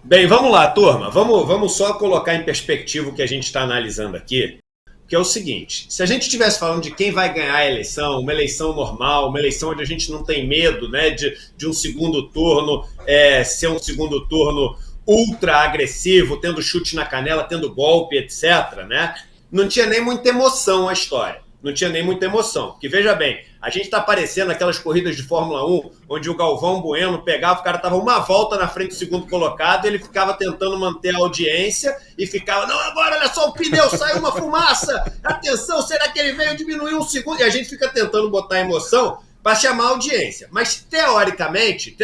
Bem, vamos lá, turma. Vamos só colocar em perspectiva o que a gente está analisando aqui, que é o seguinte: se a gente estivesse falando de quem vai ganhar a eleição, uma eleição normal, uma eleição onde a gente não tem medo, né, de um segundo turno ser um segundo turno ultra agressivo, tendo chute na canela, tendo golpe, etc., né? Não tinha nem muita emoção a história. Não tinha nem muita emoção. Porque, veja bem, a gente está parecendo aquelas corridas de Fórmula 1, onde o Galvão Bueno pegava, o cara estava uma volta na frente do segundo colocado, ele ficava tentando manter a audiência e ficava, não, agora olha só o pneu, saiu uma fumaça, atenção, será que ele veio diminuir um segundo? E a gente fica tentando botar emoção para chamar a audiência. Mas, teoricamente,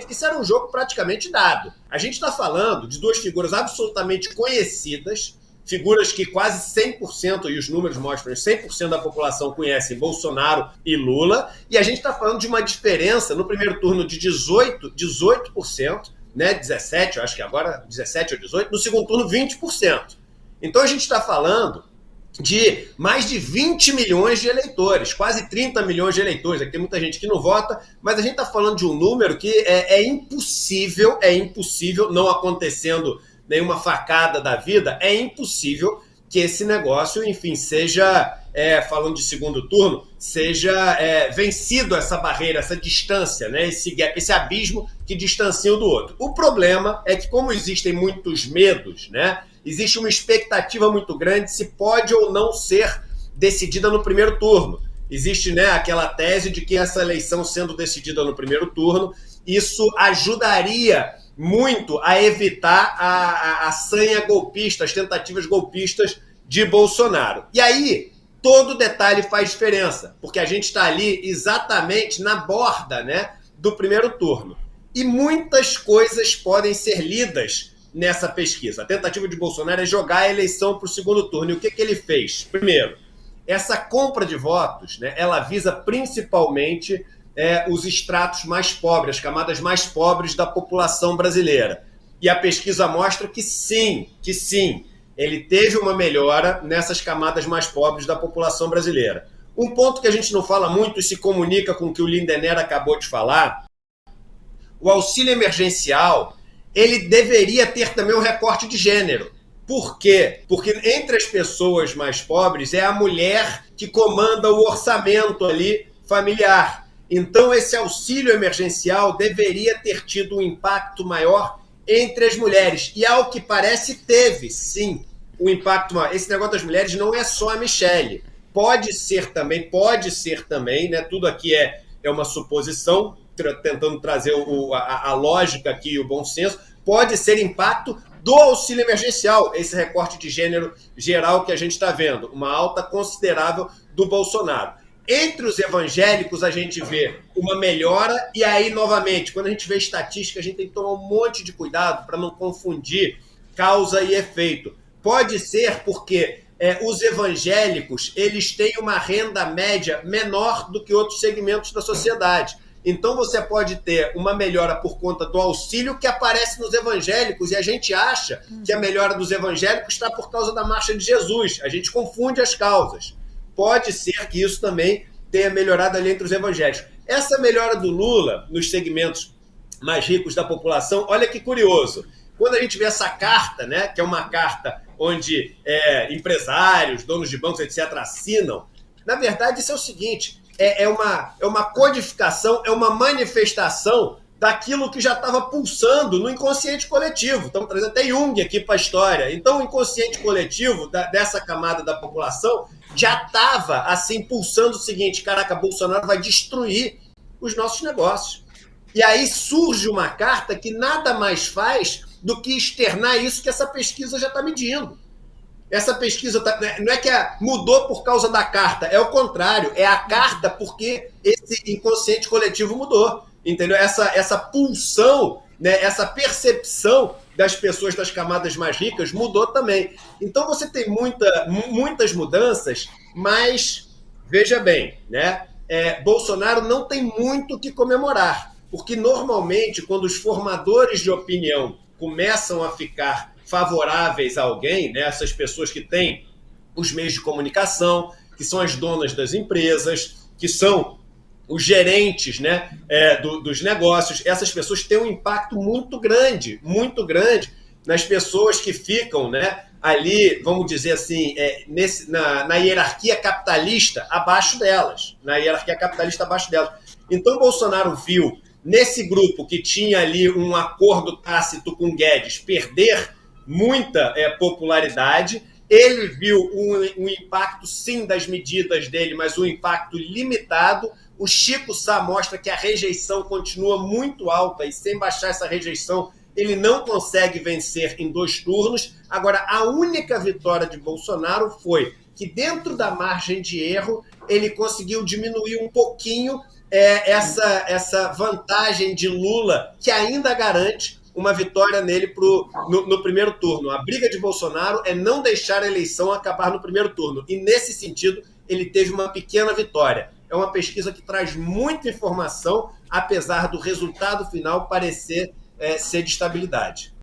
isso era um jogo praticamente dado. A gente está falando de duas figuras absolutamente conhecidas, figuras que quase 100%, e os números mostram, 100% da população conhecem Bolsonaro e Lula, e a gente está falando de uma diferença no primeiro turno de 18%, né, 17%, eu acho que agora 17% ou 18%, no segundo turno 20%. Então a gente está falando de mais de 20 milhões de eleitores, quase 30 milhões de eleitores. Aqui tem muita gente que não vota, mas a gente está falando de um número que é impossível, não acontecendo nenhuma facada da vida, é impossível que esse negócio, enfim, seja, falando de segundo turno, seja vencido essa barreira, essa distância, né? Esse gap, esse abismo que distancia um do outro. O problema é que, como existem muitos medos, né? Existe uma expectativa muito grande se pode ou não ser decidida no primeiro turno. Existe, né, aquela tese de que essa eleição sendo decidida no primeiro turno, isso ajudaria muito a evitar a sanha golpista, as tentativas golpistas de Bolsonaro. E aí, todo detalhe faz diferença, porque a gente está ali exatamente na borda, né, do primeiro turno. E muitas coisas podem ser lidas nessa pesquisa. A tentativa de Bolsonaro é jogar a eleição para o segundo turno. E o que ele fez? Primeiro, essa compra de votos, né, ela visa principalmente os estratos mais pobres, as camadas mais pobres da população brasileira. E a pesquisa mostra que sim, ele teve uma melhora nessas camadas mais pobres da população brasileira. Um ponto que a gente não fala muito e se comunica com o que o Lindenner acabou de falar, o auxílio emergencial, ele deveria ter também um recorte de gênero. Por quê? Porque entre as pessoas mais pobres é a mulher que comanda o orçamento ali familiar. Então, esse auxílio emergencial deveria ter tido um impacto maior entre as mulheres. E, ao que parece, teve, sim, um impacto maior. Esse negócio das mulheres não é só a Michelle. Pode ser também, né? Tudo aqui é uma suposição, tentando trazer a lógica aqui e o bom senso. Pode ser impacto do auxílio emergencial, esse recorte de gênero geral que a gente está vendo. Uma alta considerável do Bolsonaro. Entre os evangélicos, a gente vê uma melhora, e aí, novamente, quando a gente vê estatística, a gente tem que tomar um monte de cuidado para não confundir causa e efeito. Pode ser porque os evangélicos eles têm uma renda média menor do que outros segmentos da sociedade. Então, você pode ter uma melhora por conta do auxílio que aparece nos evangélicos, e a gente acha que a melhora dos evangélicos está por causa da Marcha de Jesus. A gente confunde as causas. Pode ser que isso também tenha melhorado ali entre os evangélicos. Essa melhora do Lula nos segmentos mais ricos da população, olha que curioso. Quando a gente vê essa carta, né, que é uma carta onde empresários, donos de bancos, etc., assinam, na verdade isso é o seguinte, é uma codificação, é uma manifestação daquilo que já estava pulsando no inconsciente coletivo. Estamos trazendo até Jung aqui para a história. Então, o inconsciente coletivo dessa camada da população já estava assim pulsando o seguinte: caraca, Bolsonaro vai destruir os nossos negócios. E aí surge uma carta que nada mais faz do que externar isso que essa pesquisa já está medindo. Essa pesquisa não é que mudou por causa da carta, é o contrário, é a carta porque esse inconsciente coletivo mudou. Entendeu? Essa pulsão, né, essa percepção das pessoas das camadas mais ricas mudou também. Então você tem muitas mudanças, mas veja bem, né, Bolsonaro não tem muito o que comemorar, porque normalmente quando os formadores de opinião começam a ficar favoráveis a alguém, né, essas pessoas que têm os meios de comunicação, que são as donas das empresas, que são os gerentes, né, dos negócios, essas pessoas têm um impacto muito grande nas pessoas que ficam, né, ali, vamos dizer assim, na hierarquia capitalista abaixo delas. Então, Bolsonaro viu nesse grupo que tinha ali um acordo tácito com Guedes perder muita popularidade. Ele viu um impacto, sim, das medidas dele, mas um impacto limitado. O Chico Sá mostra que a rejeição continua muito alta e sem baixar essa rejeição, ele não consegue vencer em 2 turnos. Agora, a única vitória de Bolsonaro foi que, dentro da margem de erro, ele conseguiu diminuir um pouquinho essa vantagem de Lula, que ainda garante uma vitória nele no primeiro turno. A briga de Bolsonaro é não deixar a eleição acabar no primeiro turno. E, nesse sentido, ele teve uma pequena vitória. É uma pesquisa que traz muita informação, apesar do resultado final parecer ser de estabilidade.